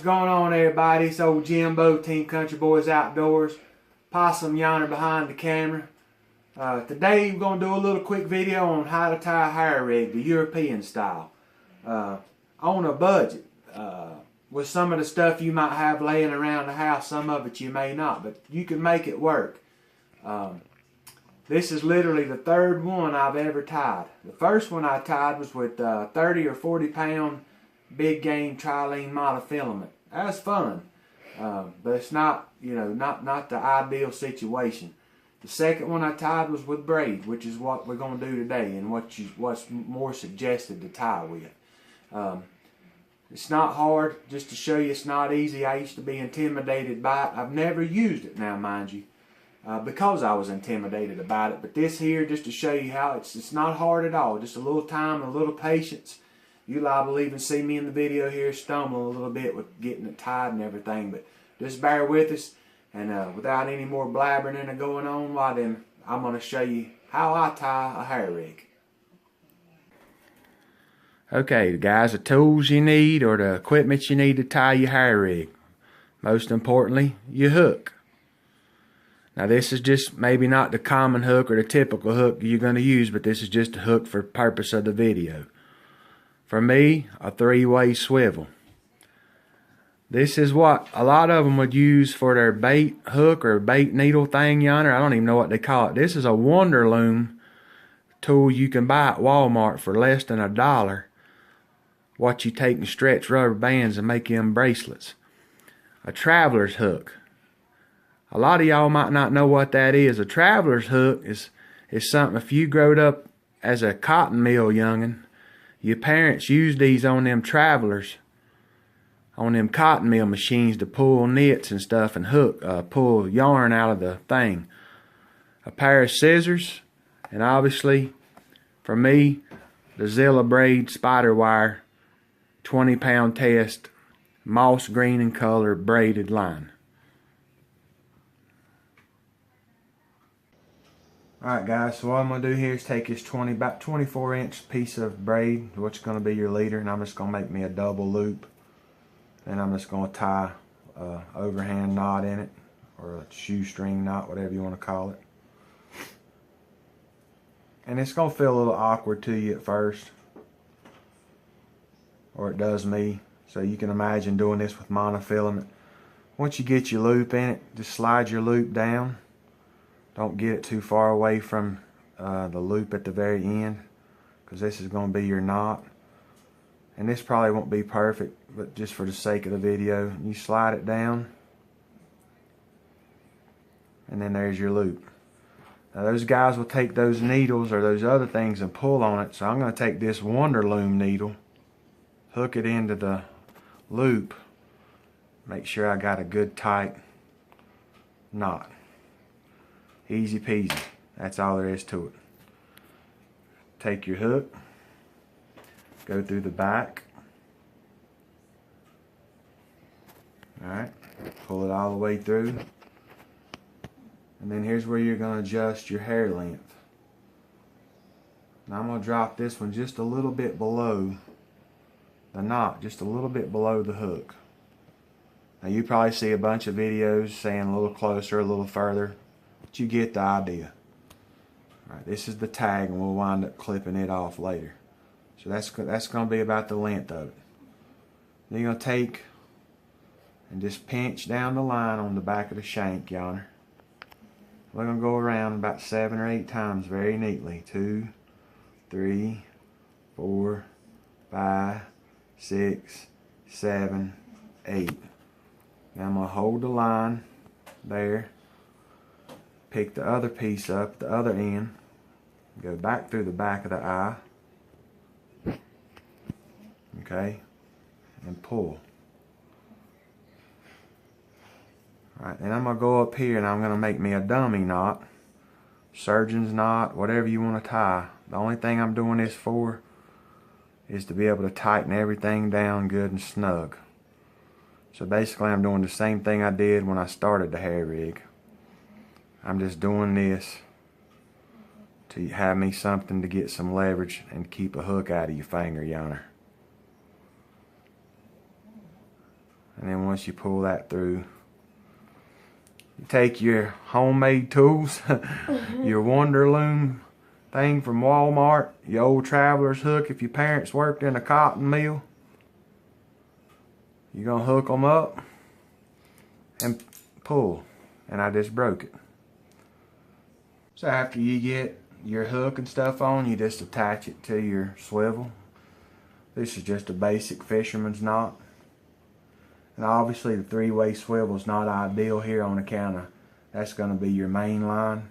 going on, everybody? It's old Jimbo, Team Country Boys Outdoors. Possum yonder behind the camera. Today we're going to do a little quick video on how to tie a hair rig, the European style. On a budget. With some of the stuff you might have laying around the house, some of it you may not, but you can make it work. This is literally the third one I've ever tied. The first one I tied was with 30 or 40 pound big game trilene monofilament. That was fun, but it's not, not the ideal situation. The second one I tied was with braid, which is what we're going to do today, and what's more suggested to tie with. It's not hard. Just to show you, it's not easy. I used to be intimidated by it. I've never used it now, mind you, because I was intimidated about it. But this here, just to show you how it's not hard at all. Just a little time and a little patience. You liable even see me in the video here stumbling a little bit with getting it tied and everything. But just bear with us. And without any more blabbering and going on, why then I'm going to show you how I tie a hair rig. Okay, guys, the tools you need or the equipment you need to tie your hair rig. Most importantly, your hook. Now this is just maybe not the common hook or the typical hook you're going to use, but this is just a hook for the purpose of the video. For me, a 3-way swivel. This is what a lot of them would use for their bait hook or bait needle thing yonder. I don't even know what they call it. This is a Wonderloom tool you can buy at Walmart for less than $1. What you take and stretch rubber bands and make them bracelets. A traveler's hook. A lot of y'all might not know what that is. A traveler's hook is something, if you growed up as a cotton mill youngin', your parents used these on them travelers, on them cotton mill machines to pull knits and stuff and pull yarn out of the thing. A pair of scissors, and obviously, for me, the Zilla Braid spider wire 20-pound test, moss green in color, braided line. Alright guys, so what I'm going to do here is take this about 24-inch piece of braid, which is going to be your leader, and I'm just going to make me a double loop. And I'm just going to tie an overhand knot in it, or a shoestring knot, whatever you want to call it. And it's going to feel a little awkward to you at first, or it does me. So you can imagine doing this with monofilament. Once you get your loop in it, just slide your loop down. Don't get it too far away from the loop at the very end, because this is going to be your knot. And this probably won't be perfect, but just for the sake of the video, you slide it down, and then there's your loop. Now those guys will take those needles or those other things and pull on it, so I'm going to take this Wonderloom needle, hook it into the loop, make sure I got a good tight knot. Easy peasy. That's all there is to it. Take your hook, go through the back. Alright, pull it all the way through. And then here's where you're going to adjust your hair length. Now I'm going to drop this one just a little bit below the knot, just a little bit below the hook. Now you probably see a bunch of videos saying a little closer, a little further, but you get the idea. Alright, this is the tag, and we'll wind up clipping it off later. So that's going to be about the length of it. Then you're going to take and just pinch down the line on the back of the shank yonder. We're going to go around about 7 or 8 times very neatly. 2, 3, 4, 5, 6, 7, 8. Now I'm going to hold the line there. Pick the other piece up, the other end. Go back through the back of the eye. Okay, and pull. Alright, then I'm going to go up here and I'm going to make me a dummy knot, surgeon's knot, whatever you want to tie. The only thing I'm doing this for is to be able to tighten everything down good and snug. So basically I'm doing the same thing I did when I started the hair rig. I'm just doing this to have me something to get some leverage and keep a hook out of your finger yonder. And then once you pull that through, you take your homemade tools, your Wonderloom thing from Walmart, your old traveler's hook if your parents worked in a cotton mill. You're going to hook them up and pull. And I just broke it. So after you get your hook and stuff on, you just attach it to your swivel. This is just a basic fisherman's knot. And obviously the three-way swivel is not ideal here on account of that's going to be your main line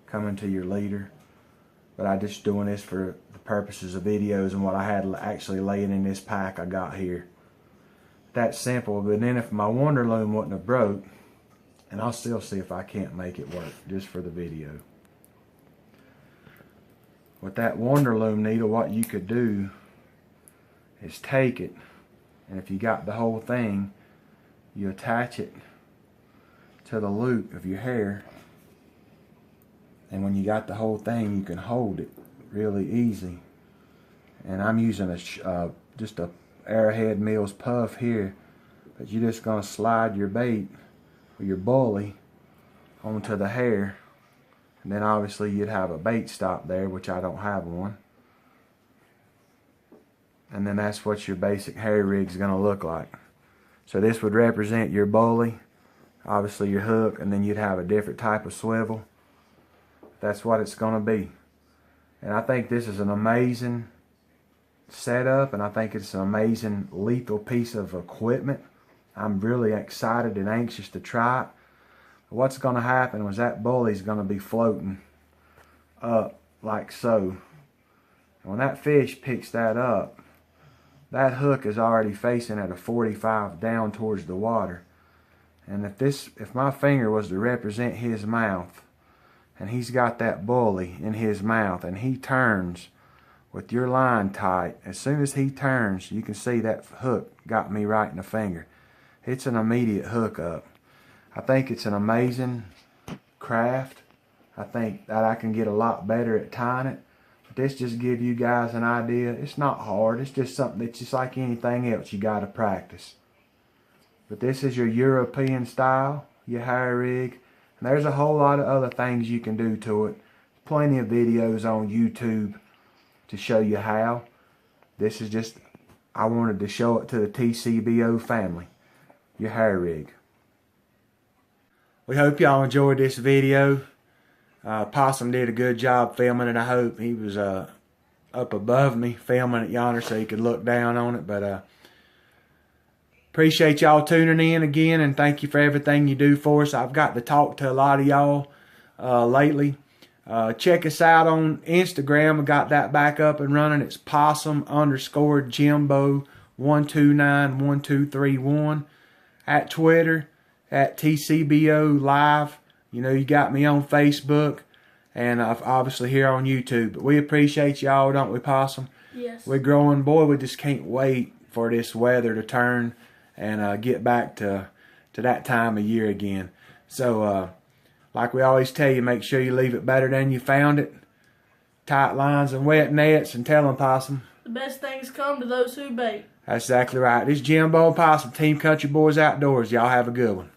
coming to your leader. But I'm just doing this for the purposes of videos and what I had actually laying in this pack I got here. That's simple. But then if my Wonderloom wouldn't have broke, and I'll still see if I can't make it work just for the video. With that Wonderloom needle, what you could do is take it, and if you got the whole thing, you attach it to the loop of your hair, and when you got the whole thing, you can hold it really easy. And I'm using just a Arrowhead Mills puff here, but you're just going to slide your bait or your bully onto the hair, and then obviously you'd have a bait stop there, which I don't have one. And then that's what your basic hair rig is going to look like. So this would represent your bully, obviously your hook, and then you'd have a different type of swivel. That's what it's going to be. And I think this is an amazing setup, and I think it's an amazing lethal piece of equipment. I'm really excited and anxious to try it. But what's going to happen is that bully's going to be floating up like so. And when that fish picks that up, that hook is already facing at a 45 down towards the water. And if my finger was to represent his mouth, and he's got that bully in his mouth, and he turns with your line tight, as soon as he turns, you can see that hook got me right in the finger. It's an immediate hook up. I think it's an amazing craft. I think that I can get a lot better at tying it. This just give you guys an idea. It's not hard. It's just something that's just like anything else. You got to practice. But this is your European style, your hair rig. And there's a whole lot of other things you can do to it. Plenty of videos on YouTube to show you how. This is just, I wanted to show it to the TCBO family. Your hair rig. We hope y'all enjoyed this video. Possum did a good job filming it. I hope he was up above me filming it yonder so he could look down on it. But appreciate y'all tuning in again, and thank you for everything you do for us. I've got to talk to a lot of y'all lately. Check us out on Instagram. We got that back up and running. It's Possum_Jimbo1291231. At Twitter, at TCBO Live. You know, you got me on Facebook, and obviously here on YouTube. But we appreciate y'all, don't we, Possum? Yes. We're growing, boy. We just can't wait for this weather to turn and get back to that time of year again. So, like we always tell you, make sure you leave it better than you found it. Tight lines and wet nets, and tell them, Possum. The best things come to those who bait. That's exactly right. This is Jimbo and Possum, Team Country Boys Outdoors. Y'all have a good one.